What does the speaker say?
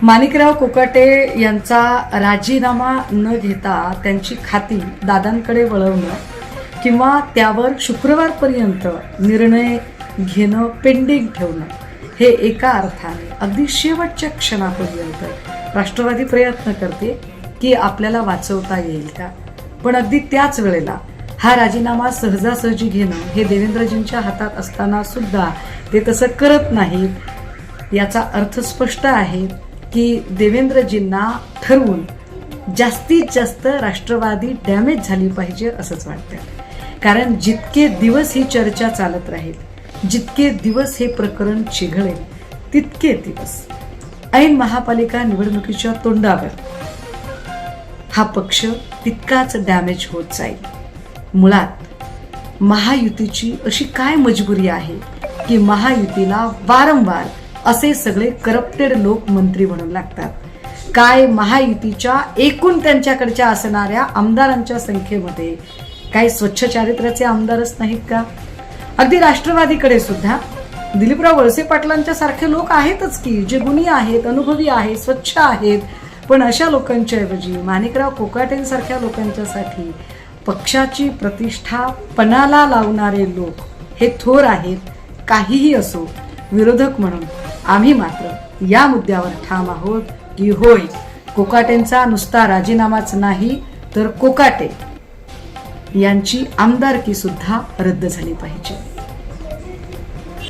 माणिकराव कोकाटे यांचा राजीनामा न घेता त्यांची खाती दादांकडे वळवणं किंवा त्यावर शुक्रवारपर्यंत निर्णय घेणं पेंडिंग ठेवणं हे एका अर्थाने अगदी शेवटच्या क्षणापर्यंत राष्ट्रवादी प्रयत्न करते की आपल्याला वाचवता येईल का. पण अगदी त्याच वेळेला हा राजीनामा सहजासहजी घेणं हे देवेंद्रजींच्या हातात असताना सुद्धा ते तसं करत नाहीत. याचा अर्थ स्पष्ट आहे की देवेंद्रजींना ठरवून जास्तीत जास्त राष्ट्रवादी डॅमेज झाली पाहिजे असंच वाटतं. कारण जितके दिवस ही चर्चा चालत राहील, जितके दिवस हे प्रकरण चिघळेल, तितके दिवस ऐन महापालिका निवडणुकीच्या तोंडावर हा पक्ष तितकाच डॅमेज होत जाईल. मुळात महायुतीची अशी काय मजबुरी आहे की महायुतीला वारंवार असे सगळे करप्टेड लोक मंत्री म्हणून लागतात. काय महायुतीच्या एकूण त्यांच्याकडच्या असणाऱ्या आमदारांच्या संख्येमध्ये काही स्वच्छ चारित्र्याचे आमदारच नाहीत का. अगदी राष्ट्रवादीकडे सुद्धा दिलीपराव वळसे पाटलांच्या सारखे लोक आहेतच की, जे गुणी आहेत, अनुभवी आहेत, स्वच्छ आहेत. पण अशा लोकांच्या ऐवजी माणिकराव कोकाटेंसारख्या लोकांच्यासाठी पक्षाची प्रतिष्ठा पणाला लावणारे लोक हे थोर आहेत. काहीही असो, विरोधक म्हणून आम्ही मात्र या मुद्द्यावर ठाम आहोत की होय, कोकाटेंचा नुसता राजीनामाच नाही तर कोकाटे यांची आमदारकी सुद्धा रद्द झाली पाहिजे.